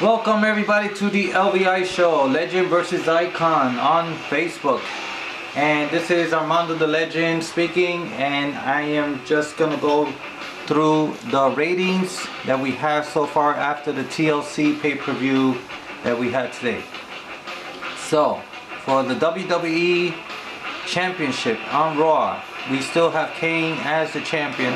Welcome everybody to the LVI show, Legend versus Icon on Facebook. And this is Armando the Legend speaking, and I am just gonna go through the ratings that we have so far after the TLC pay-per-view that we had today. So, for the WWE Championship on Raw, we still have Kane as the champion.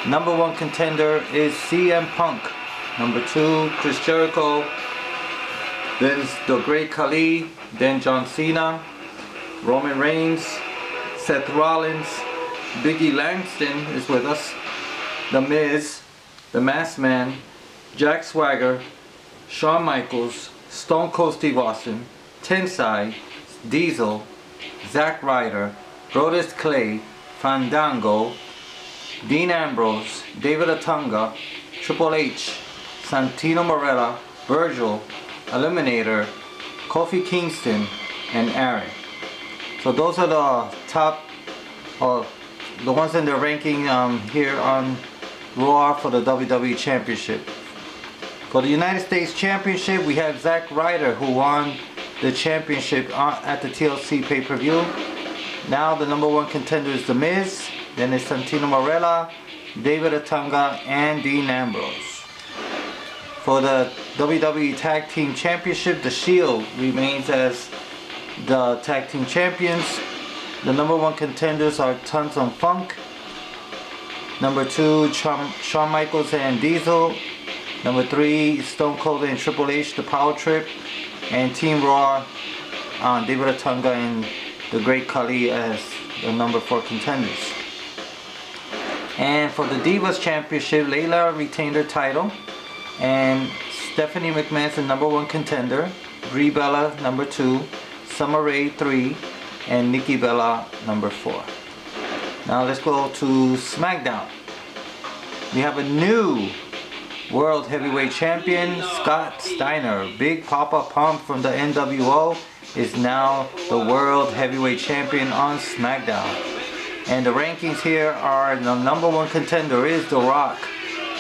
Number one contender is CM Punk. Number two, Chris Jericho. Then the Great Khali. Then John Cena, Roman Reigns, Seth Rollins, Biggie Langston is with us, The Miz, The Masked Man, Jack Swagger, Shawn Michaels, Stone Cold Steve Austin, Tensai, Diesel, Zack Ryder, Brodus Clay, Fandango, Dean Ambrose, David Otunga, Triple H, Santino Marella, Virgil, Eliminator, Kofi Kingston, and Aaron. So those are the top, the ones in the ranking here on Raw for the WWE Championship. For the United States Championship, we have Zack Ryder, who won the championship at the TLC pay-per-view. Now the number one contender is The Miz, then it's Santino Marella, David Otunga, and Dean Ambrose. For the WWE Tag Team Championship, The Shield remains as the Tag Team Champions. The number one contenders are Tons of Funk. Number two, Shawn Michaels and Diesel. Number three, Stone Cold and Triple H, The Power Trip. And Team Raw, David Otunga and the Great Khali as the number four contenders. And for the Divas Championship, Layla retained her title. And Stephanie McMahon's the number one contender. Brie Bella, number two. Summer Rae, 3. And Nikki Bella, number 4. Now let's go to SmackDown. We have a new World Heavyweight Champion, Scott Steiner. Big Papa Pump from the NWO is now the World Heavyweight Champion on SmackDown. And the rankings here are: the number one contender is The Rock,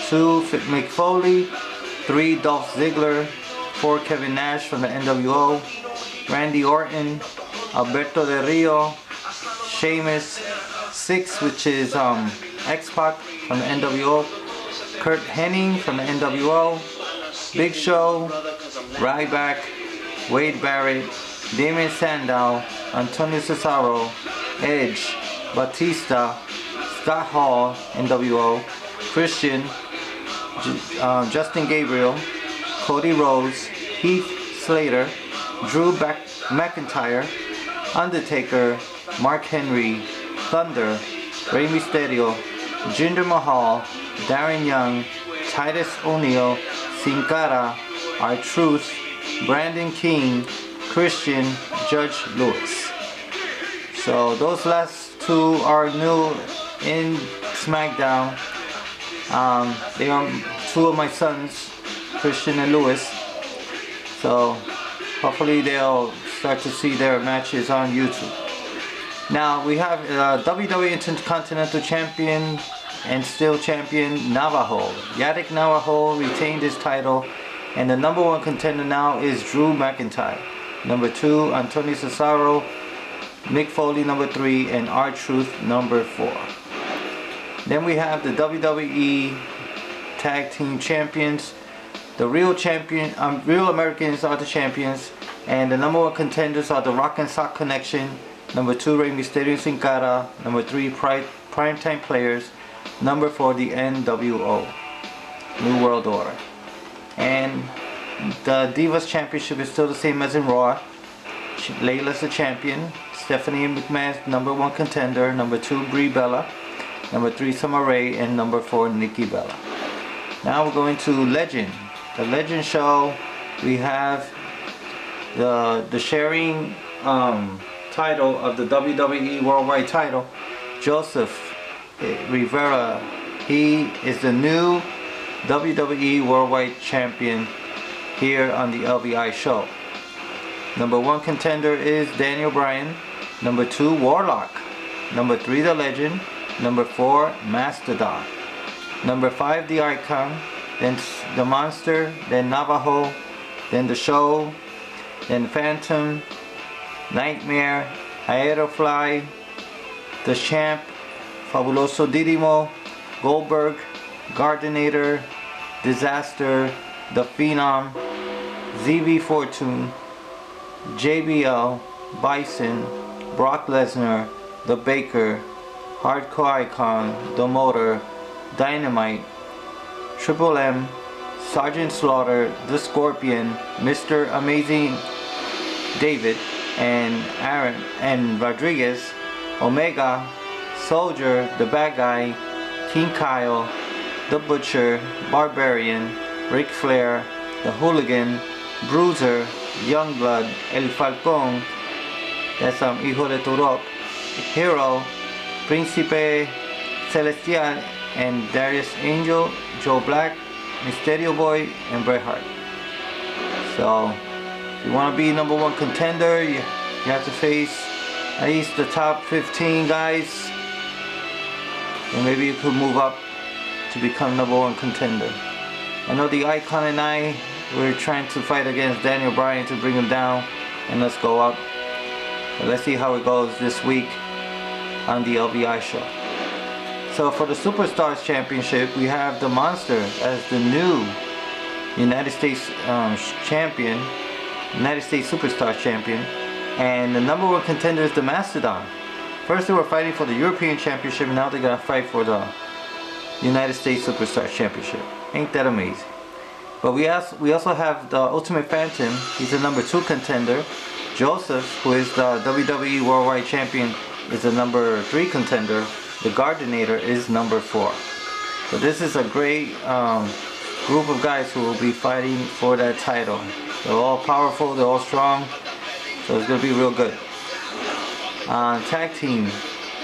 2 Mick Foley, 3 Dolph Ziggler, 4 Kevin Nash from the NWO, Randy Orton, Alberto Del Rio, Sheamus, 6, which is X-Pac from the NWO, Kurt Hennig from the NWO, Big Show, Ryback, Wade Barrett, Damien Sandow, Antonio Cesaro, Edge, Batista, Scott Hall, NWO, Christian, Justin Gabriel, Cody Rhodes, Heath Slater, Drew McIntyre, Undertaker, Mark Henry, Thunder, Rey Mysterio, Jinder Mahal, Darren Young, Titus O'Neil, Sin Cara, R-Truth, Brandon King, Christian, Judge Lewis. So those last two are new in SmackDown. They are two of my sons, Christian and Lewis. So hopefully they'll start to see their matches on YouTube. Now we have WWE Intercontinental Champion and still champion Navajo. Yannick Navajo retained his title, and the number one contender now is Drew McIntyre. Number 2, Antonio Cesaro, Mick Foley, number 3, and R-Truth, number 4. Then we have the WWE Tag Team Champions. The real Americans are the champions, and the number one contenders are the Rock and Sock Connection. Number 2, Rey Mysterio and Sin Cara. Number 3, Primetime Players. Number 4, the NWO, New World Order. And the Divas Championship is still the same as in Raw. Layla's the champion. Stephanie McMahon's number 1 contender. Number 2, Brie Bella. Number 3, Summer Rae. And number 4, Nikki Bella. Now we're going to Legend. The Legend show, we have the sharing title of the WWE Worldwide title, Joseph Rivera. He is the new WWE Worldwide Champion here on the LVI show. Number 1 contender is Daniel Bryan. Number 2, Warlock. Number 3, The Legend. Number 4, Mastodon. Number 5, The Icon. Then The Monster. Then Navajo. then the Show, then Phantom, Nightmare, Aerofly, the Champ, Fabuloso Didimo, Goldberg, Gardinator, Disaster, the Phenom, ZV Fortune, JBL, Bison, Brock Lesnar, the Baker, Hardcore Icon, the Motor, Dynamite, Triple M, Sergeant Slaughter, the Scorpion, Mr. Amazing David, and Aaron and Rodriguez, Omega, Soldier, the Bad Guy, King Kyle, the Butcher, Barbarian, Ric Flair, the Hooligan, Bruiser, Youngblood, El Falcón, that's Hijo de Turok, Hero, Príncipe Celestial, and Darius Angel, Joe Black, Mysterio Boy, and Bret Hart. So, if you want to be number one contender, you have to face at least the top 15 guys, and maybe you could move up to become number one contender. I know the Icon and I, we're trying to fight against Daniel Bryan to bring him down, and let's go up. But let's see how it goes this week on the LBI show. So for the Superstars Championship, we have the Monster as the new United States champion, United States Superstars champion, and the number one contender is the Mastodon. First they were fighting for the European Championship, now they're gonna fight for the United States Superstars Championship. Ain't that amazing? But we also have the Ultimate Phantom. He's the number 2 contender. Joseph, who is the WWE Worldwide Champion, is the number 3 contender. The Gardinator is number 4. So this is a great group of guys who will be fighting for that title. They're all powerful, they're all strong, so it's going to be real good. Tag team.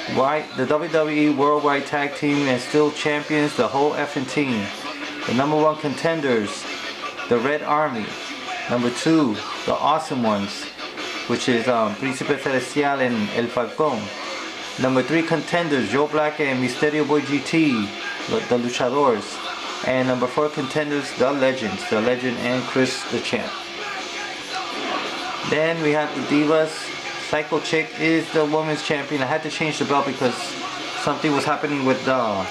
The WWE Worldwide Tag Team and still champions, the whole effing team. The number 1 contenders, the Red Army. Number 2, the Awesome Ones, which is Príncipe Celestial and El Falcón. Number 3 contenders, Joe Black and Mysterio Boy GT, the Luchadors. And number 4 contenders, the Legend and Chris the Champ. Then we have the Divas. Psycho Chick is the women's champion. I had to change the belt because something was happening with the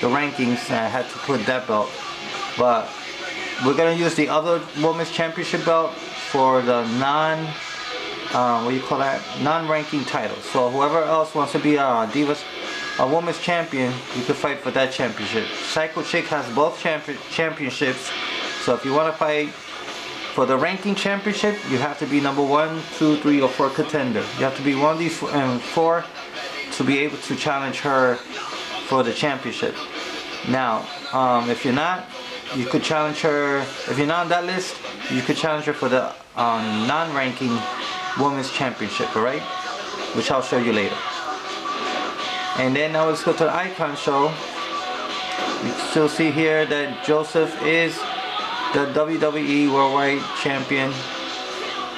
rankings, and I had to put that belt. But we're gonna use the other women's championship belt for the non-ranking title. So whoever else wants to be a women's champion, you can fight for that championship. Psycho Chick has both championships. So if you want to fight for the ranking championship, you have to be number 1, 2, 3, or 4 contender. You have to be one of these 4 to be able to challenge her for the championship. Now, if you're not, you could challenge her. If you're not on that list, you could challenge her for the non-ranking women's championship, alright? Which I'll show you later. And then now let's go to the Icon show. You can still see here that Joseph is the WWE Worldwide Champion,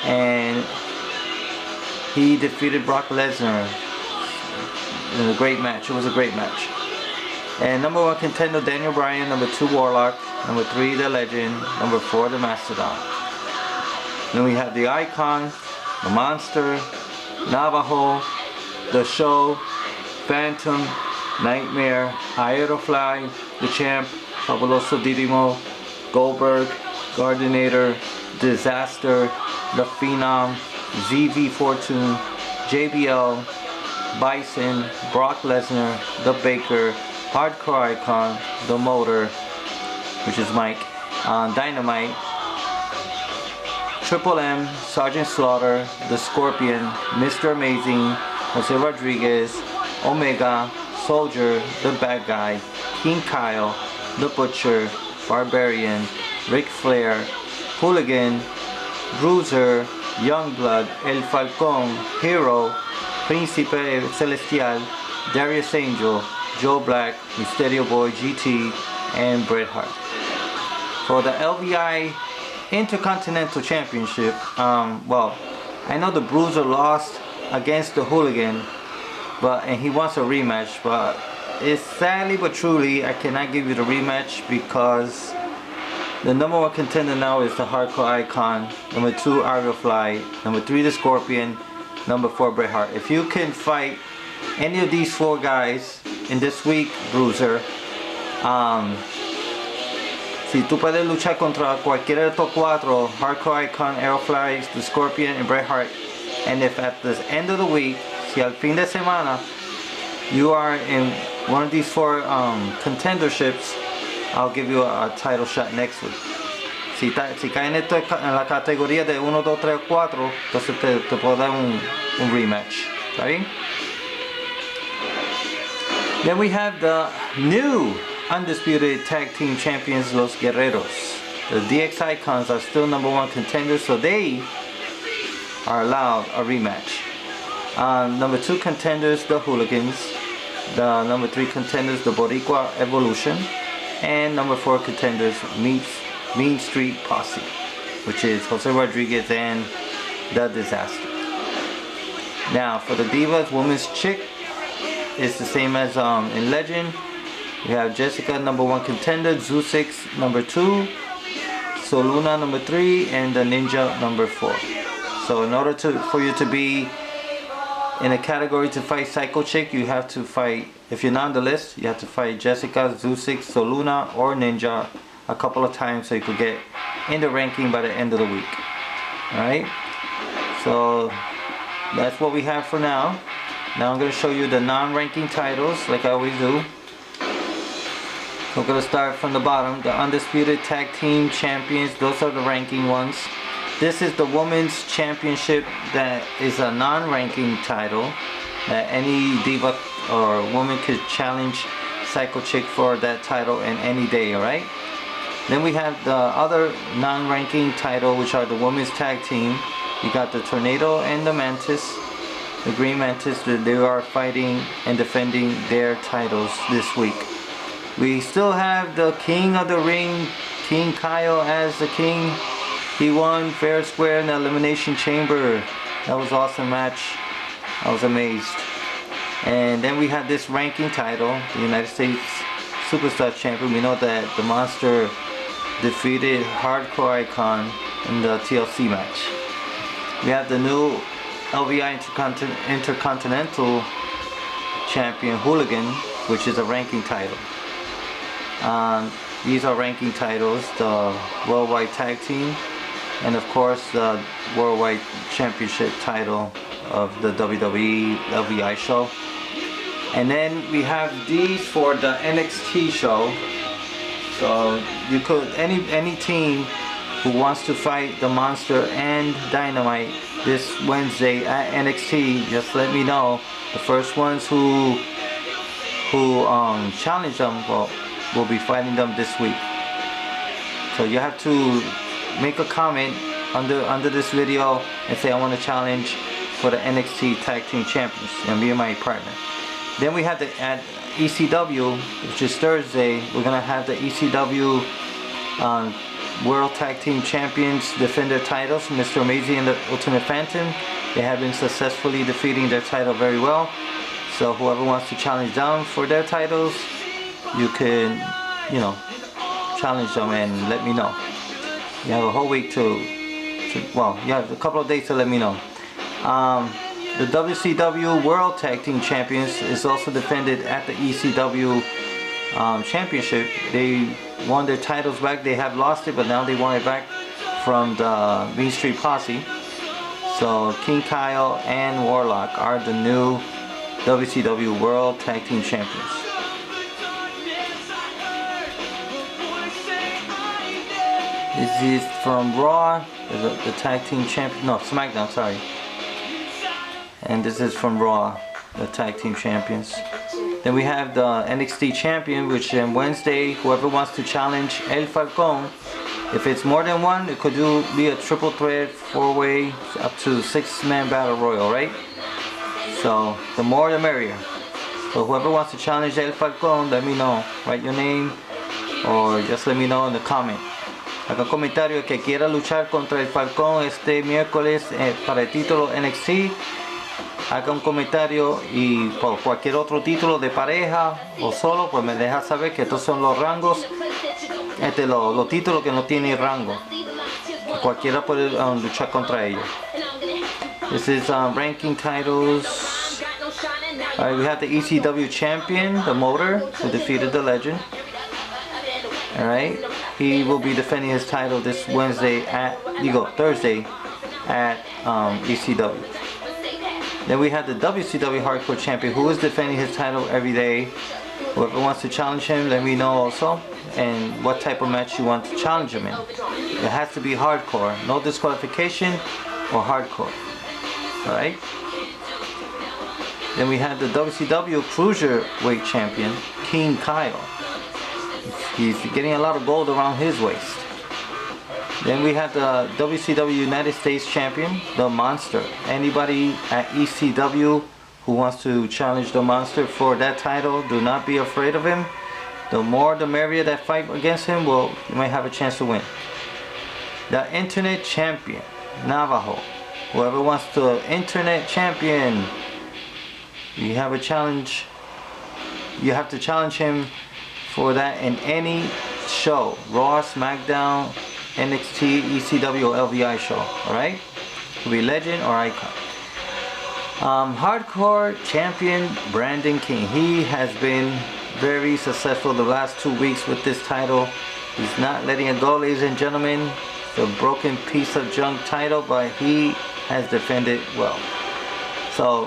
and he defeated Brock Lesnar in a great match. It was a great match. And number 1 contender, Daniel Bryan. Number 2, Warlock. Number 3, the Legend. Number 4, the Mastodon. Then we have the Icon, the Monster, Navajo, the Show, Phantom, Nightmare, Aerofly, the Champ, Fabuloso Didimo, Goldberg, Gardinator, Disaster, the Phenom, ZV Fortune, JBL, Bison, Brock Lesnar, the Baker, Hardcore Icon, the Motor, which is Mike, Dynamite, Triple M, Sergeant Slaughter, the Scorpion, Mr. Amazing, Jose Rodriguez, Omega, Soldier, the Bad Guy, King Kyle, the Butcher, Barbarian, Ric Flair, Hooligan, Bruiser, Youngblood, El Falcón, Hero, Príncipe Celestial, Darius Angel, Joe Black, Mysterio Boy GT, and Bret Hart. For the LBI Intercontinental Championship, well, I know the Bruiser lost against the Hooligan, and he wants a rematch, but it's sadly but truly I cannot give you the rematch because The number 1 contender now is the Hardcore Icon. Number 2, Ariel Fly. Number 3, the Scorpion. Number 4, Bret Hart. If you can fight any of these 4 guys in this week, Bruiser, si tú puedes luchar contra cualquiera de estos 4, Hardcore Icon, Ariel Fly, the Scorpion, and Bret Hart, and if at the end of the week, si al fin de semana, you are in one of these 4 contenderships, I'll give you a title shot next week. Si caen esto en la categoría de 1, 2, 3, 4, entonces te puedo dar un rematch. ¿Está bien? Then we have the new undisputed tag team champions, Los Guerreros. The DX Icons are still number 1 contenders, so they are allowed a rematch. Number 2 contenders, the Hooligans. The number 3 contenders, the Boricua Evolution. And number 4 contenders, Mean Street Posse, which is Jose Rodriguez and The Disaster. Now for the Divas Women's Chick, it's the same as in Legend. We have Jessica, number 1 contender, Zusix, number 2, Soluna, number 3, and the Ninja, number 4. So in order for you to be in a category to fight Psycho Chick, you have to fight, if you're not on the list, you have to fight Jessica, Zusix, Soluna, or Ninja a couple of times so you could get in the ranking by the end of the week. Alright? So that's what we have for now. Now I'm going to show you the non-ranking titles like I always do. So we're going to start from the bottom. The Undisputed Tag Team Champions, those are the ranking ones. This is the Women's Championship that is a non-ranking title that any diva or woman could challenge Psycho Chick for that title in any day, alright? Then we have the other non-ranking title, which are the Women's Tag Team. You got the Tornado and the Mantis. The Green Mantis, they are fighting and defending their titles this week. We still have the King of the Ring, King Kyle, as the king. He won fair square in the Elimination Chamber. That was an awesome match. I was amazed. And then we have this ranking title, the United States Superstar Champion. We know that the Monster defeated Hardcore Icon in the TLC match. We have the new LVI Intercontinental Champion, Hooligan, which is a ranking title. These are ranking titles, the Worldwide Tag Team, and of course the Worldwide Championship title of the WWE LVI show. And then we have these for the NXT show. So you could, any team who wants to fight the Monster and Dynamite this Wednesday at NXT, just let me know. The first ones who challenge them will be fighting them this week. So you have to make a comment under this video and say I want to challenge for the NXT Tag Team Champions, and me and my partner. Then we have at ECW, which is Thursday, we're gonna have the ECW World Tag Team Champions defend their titles, Mr. Amazing and the Ultimate Phantom. They have been successfully defeating their title very well. So whoever wants to challenge them for their titles, you can, challenge them and let me know. You have a whole week well, you have a couple of days to let me know. The WCW World Tag Team Champions is also defended at the ECW Championship. They won their titles back. They have lost it, but now they want it back from the Mean Street Posse. So King Kyle and Warlock are the new WCW World Tag Team Champions. This is from Raw, the Tag Team Champion, no, SmackDown, sorry. And this is from Raw, the Tag Team Champions. Then we have the NXT Champion, which on Wednesday, whoever wants to challenge El Falcon, if it's more than one, it could be a triple threat, 4-way, up to 6-man battle royal, right? So the more the merrier. So whoever wants to challenge El Falcon, let me know. Write your name or just let me know in the comment. Haga un comentario que quiera luchar contra El Falcón este miércoles para el título NXT. Haga un comentario y por cualquier otro título de pareja o solo, pues me deja saber que estos son los rangos los títulos que no tienen rango. Cualquiera puede luchar contra ellos. This is ranking titles. Alright, we have the ECW champion, the Motor, who defeated the Legend. Alright, he will be defending his title this Thursday at ECW. Then we have the WCW Hardcore Champion, who is defending his title every day. Whoever wants to challenge him, let me know also, and what type of match you want to challenge him in. It has to be hardcore, no disqualification or hardcore. Alright. Then we have the WCW Cruiserweight Champion, King Kyle. He's getting a lot of gold around his waist. Then we have the WCW United States Champion, the Monster. Anybody at ECW who wants to challenge the Monster for that title, do not be afraid of him. The more the merrier that fight against him, you might have a chance to win. The Internet Champion, Navajo. Whoever wants to Internet Champion, you have a challenge. You have to challenge him for that in any show. Raw, SmackDown, NXT, ECW, or LVI show. Alright? Could be Legend or Icon. Hardcore Champion Brandon King. He has been very successful the last 2 weeks with this title. He's not letting it go, ladies and gentlemen. It's a broken piece of junk title, but he has defended well. So,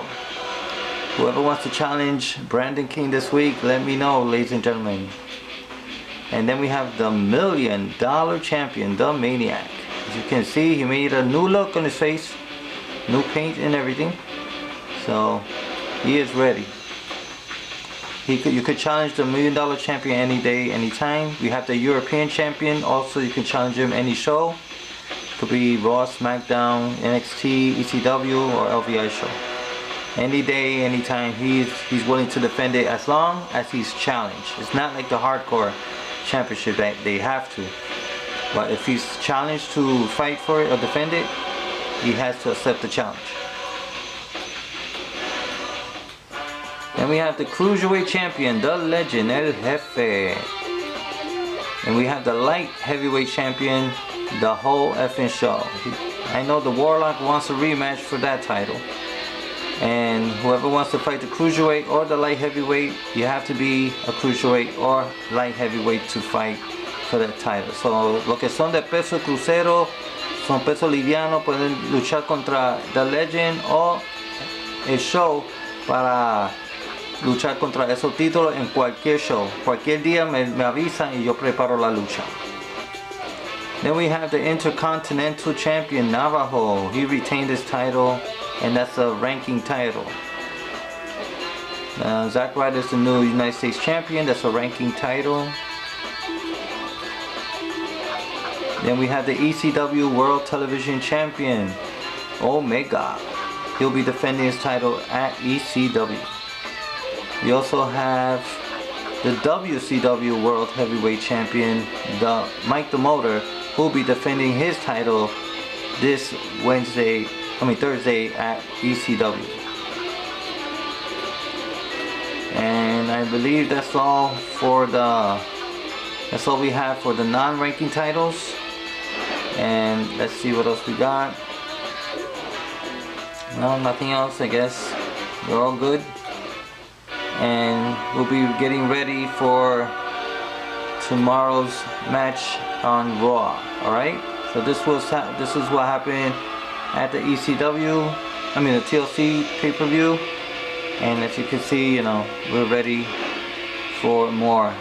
whoever wants to challenge Brandon King this week, let me know, ladies and gentlemen. And then we have the $1 Million Champion, the Maniac. As you can see, he made a new look on his face, new paint and everything. So, he is ready. You could challenge the $1 Million Champion any day, anytime. We have the European Champion. Also, you can challenge him any show. Could be Raw, SmackDown, NXT, ECW, or LVI show. Any day, anytime. He's willing to defend it as long as he's challenged. It's not like the Hardcore Championship that they have to. But if he's challenged to fight for it or defend it, he has to accept the challenge. Then we have the Cruiserweight Champion, the Legend, El Jefe. And we have the Light Heavyweight Champion, the whole effing show. I know the Warlock wants a rematch for that title. And whoever wants to fight the Cruiserweight or the Light Heavyweight, you have to be a Cruiserweight or Light Heavyweight to fight for that title. So, los que son de peso crucero, son peso liviano, pueden luchar contra the Legend o el show para luchar contra esos títulos en cualquier show. Cualquier día me avisan y yo preparo la lucha. Then we have the Intercontinental Champion, Navajo. He retained his title, and that's a ranking title. Zack Ryder is the new United States Champion. That's a ranking title. Then we have the ECW World Television Champion, Omega. He'll be defending his title at ECW. We also have the WCW World Heavyweight Champion, Mike the Motor, who will be defending his title this Thursday at ECW. And I believe that's all we have for the non-ranking titles. And let's see what else we got. No, nothing else, I guess. We're all good. And we'll be getting ready for tomorrow's match on Raw. Alright? So this is what happened at the ECW, the TLC pay-per-view. And as you can see, we're ready for more.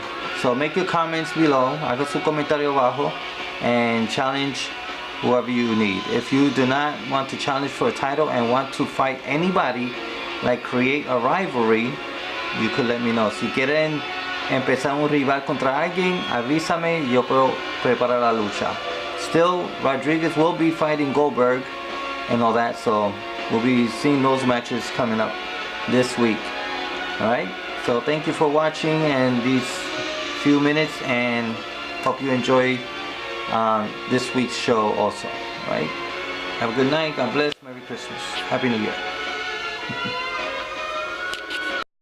So make your comments below, haga su comentario abajo, and challenge whoever you need. If you do not want to challenge for a title and want to fight anybody, like create a rivalry, you could let me know. Si quieren empezar un rival contra alguien, avísame y yo puedo preparar la lucha. Still, Rodriguez will be fighting Goldberg and all that, so we'll be seeing those matches coming up this week. Alright, so thank you for watching and these few minutes, and hope you enjoy this week's show also. Alright, have a good night, God bless, Merry Christmas, Happy New Year.